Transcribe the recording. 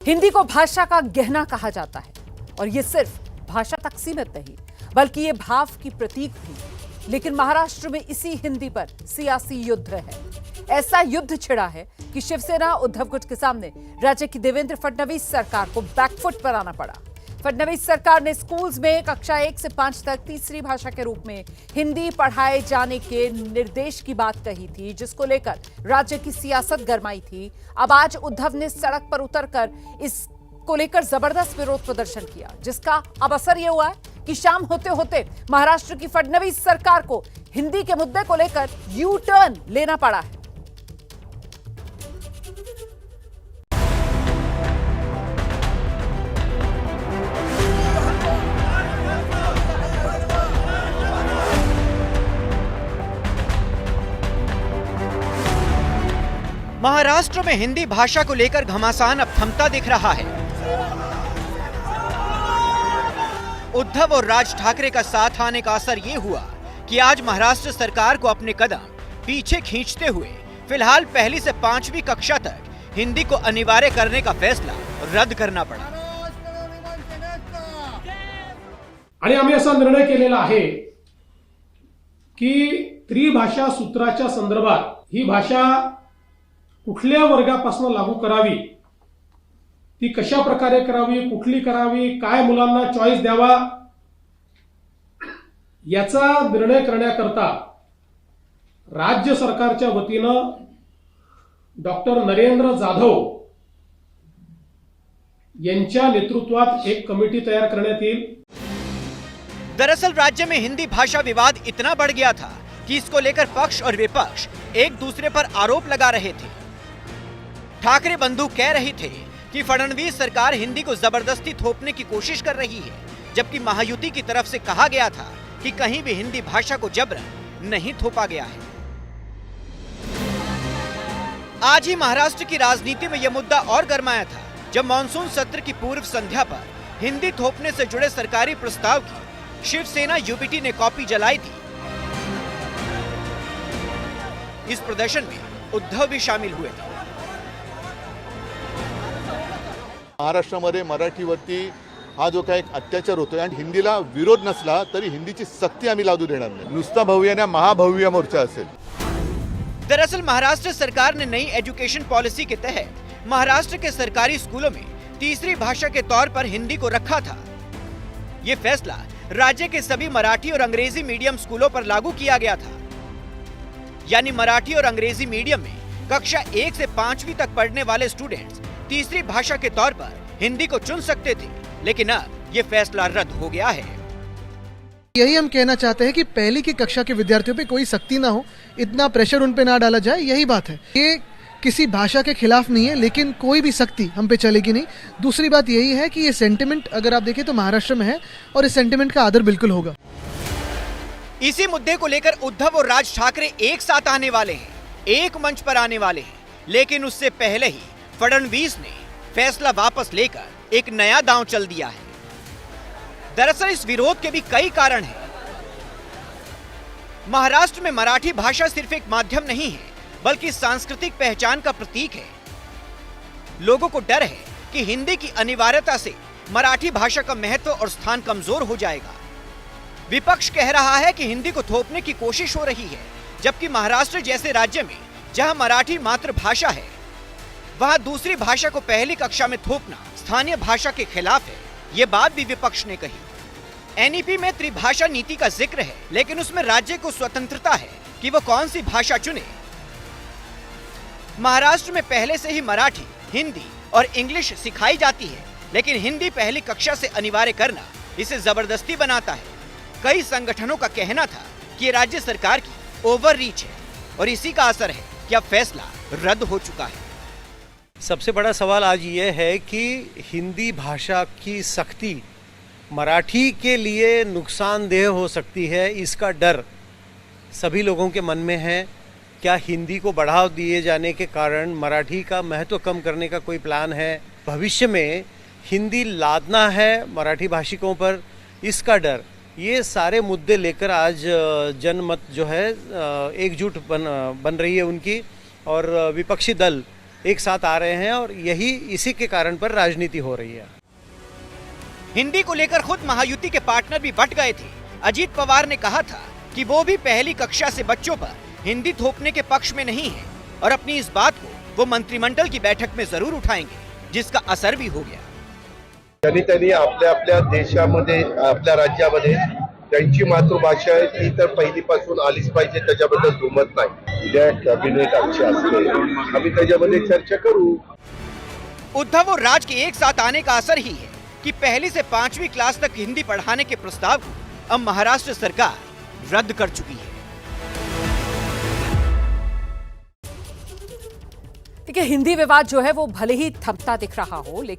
हिंदी को भाषा का गहना कहा जाता है और ये सिर्फ भाषा तक सीमित नहीं बल्कि ये भाव की प्रतीक भी। लेकिन महाराष्ट्र में इसी हिंदी पर सियासी युद्ध है। ऐसा युद्ध छिड़ा है कि शिवसेना उद्धव गुट के सामने राज्य की देवेंद्र फडणवीस सरकार को बैकफुट पर आना पड़ा। फडणवीस सरकार ने स्कूल्स में कक्षा 1 से 5 तक तीसरी भाषा के रूप में हिंदी पढ़ाए जाने के निर्देश की बात कही थी, जिसको लेकर राज्य की सियासत गरमाई थी। अब आज उद्धव ने सड़क पर उतरकर इसको लेकर जबरदस्त विरोध प्रदर्शन किया, जिसका अब असर यह हुआ है कि शाम होते होते महाराष्ट्र की फडणवीस सरकार को हिंदी के मुद्दे को लेकर यू टर्न लेना पड़ा है। महाराष्ट्र में हिंदी भाषा को लेकर घमासान अब थमता दिख रहा है। उद्धव और राज ठाकरे का साथ आने का असर ये हुआ कि आज महाराष्ट्र सरकार को अपने कदम पीछे खींचते हुए फिलहाल पहली से 5वीं कक्षा तक हिंदी को अनिवार्य करने का फैसला रद्द करना पड़ा। आणि आम्ही असा निर्णय केलेला आहे की त्रिभाषा सूत्राच्या संदर्भात ही भाषा कुठल्या वर्गापासून लागू करावी, ती कशा प्रकारे करावी, कुठली करावी, काय मुलांना चॉईस द्यावा, याचा निर्णय करण्याकरता राज्य सरकारच्या वतीनं डॉक्टर नरेंद्र जाधव यांच्या नेतृत्वात एक कमिटी तयार करण्यात येईल। दरअसल राज्य में हिंदी भाषा विवाद इतना बढ़ गया था कि इसको लेकर पक्ष और विपक्ष एक दूसरे पर आरोप लगा रहे थे। ठाकरे बंधु कह रहे थे कि फडणवीस सरकार हिंदी को जबरदस्ती थोपने की कोशिश कर रही है, जबकि महायुति की तरफ से कहा गया था कि कहीं भी हिंदी भाषा को जबरन नहीं थोपा गया है। आज ही महाराष्ट्र की राजनीति में यह मुद्दा और गरमाया था जब मॉनसून सत्र की पूर्व संध्या पर हिंदी थोपने से जुड़े सरकारी प्रस्ताव की शिवसेना यूबीटी ने कॉपी जलाई थी। इस प्रदर्शन में उद्धव भी शामिल हुए थे। महाराष्ट्रामध्ये मराठीवरती हा जो काही अत्याचार होतोय आणि हिंदीला विरोध नसला तरी हिंदीची सक्ती आम्ही लादू देणार नाही। नुसता भव्य ना महाभव्य मोर्चा असेल। दरअसल महाराष्ट्र सरकार ने नई एजुकेशन पॉलिसी के तहत महाराष्ट्र के सरकारी स्कूलों में तीसरी भाषा के तौर पर हिंदी को रखा था। ये फैसला राज्य के सभी मराठी और अंग्रेजी मीडियम स्कूलों पर लागू किया गया था। यानी मराठी और अंग्रेजी मीडियम में कक्षा 1 से 5वीं तक पढ़ने वाले स्टूडेंट्स तीसरी भाषा के तौर पर हिंदी को चुन सकते थे, लेकिन अब ये फैसला रद्द हो गया है। यही हम कहना चाहते हैं कि पहली की कक्षा के विद्यार्थियों पे कोई सख्ती ना हो, इतना प्रेशर उन पे ना डाला जाए, यही बात है। ये किसी भाषा के खिलाफ नहीं है, लेकिन कोई भी सख्ती हम पे चलेगी नहीं। दूसरी बात यही है कि ये सेंटिमेंट अगर आप देखें तो महाराष्ट्र में है और इस सेंटिमेंट का आदर बिल्कुल होगा। इसी मुद्दे को लेकर उद्धव और राज ठाकरे एक साथ आने वाले हैं, एक मंच पर आने वाले हैं, लेकिन उससे पहले ही फडणवीस ने फैसला वापस लेकर एक नया दांव चल दिया है। दरअसल इस विरोध के भी कई कारण हैं। महाराष्ट्र में मराठी भाषा सिर्फ एक माध्यम नहीं है, बल्कि सांस्कृतिक पहचान का प्रतीक है। लोगों को डर है कि हिंदी की अनिवार्यता से मराठी भाषा का महत्व और स्थान कमजोर हो जाएगा। विपक्ष कह रहा है कि हिंदी को थोपने की कोशिश हो रही है, जबकि महाराष्ट्र जैसे राज्य में जहां मराठी मातृभाषा है, वहां दूसरी भाषा को पहली कक्षा में थोपना स्थानीय भाषा के खिलाफ है। ये बात भी विपक्ष ने कही। एनईपी में त्रिभाषा नीति का जिक्र है, लेकिन उसमें राज्य को स्वतंत्रता है कि वो कौन सी भाषा चुने। महाराष्ट्र में पहले से ही मराठी, हिंदी और इंग्लिश सिखाई जाती है, लेकिन हिंदी पहली कक्षा से अनिवार्य करना इसे जबरदस्ती बनाता है। कई संगठनों का कहना था कि राज्य सरकार की ओवर रीच है और इसी का असर है कि अब फैसला रद्द हो चुका है। सबसे बड़ा सवाल आज ये है कि हिंदी भाषा की सख्ती मराठी के लिए नुकसानदेह हो सकती है, इसका डर सभी लोगों के मन में है। क्या हिंदी को बढ़ावा दिए जाने के कारण मराठी का महत्व कम करने का कोई प्लान है? भविष्य में हिंदी लादना है मराठी भाषिकों पर, इसका डर। ये सारे मुद्दे लेकर आज जनमत जो है एकजुट बन रही है उनकी, और विपक्षी दल एक साथ आ रहे हैं और यही इसी के कारण पर राजनीति हो रही है। हिंदी को लेकर खुद महायुति के पार्टनर भी बंट गए थे। अजीत पवार ने कहा था कि वो भी पहली कक्षा से बच्चों पर हिंदी थोपने के पक्ष में नहीं है और अपनी इस बात को वो मंत्रिमंडल की बैठक में जरूर उठाएंगे, जिसका असर भी हो गया। त्यांनी आपल्या आपल्या देशामध्ये आपल्या राज्यामध्ये त्यांची मातृभाषा आहे ती तर पहिलीपासून आलीच पाहिजे, त्याच्याबद्दल दुमत नाही। उद्या कॅबिनेट आमची असते, आम्ही त्याच्यामध्ये चर्चा करू। उद्धव और राज के एक साथ आने का असर ही है कि पहली से 5वीं क्लास तक हिंदी पढ़ाने के प्रस्ताव को अब महाराष्ट्र सरकार रद्द कर चुकी है। देखिए, हिंदी विवाद जो है वो भले ही थमता दिख रहा हो, लेकिन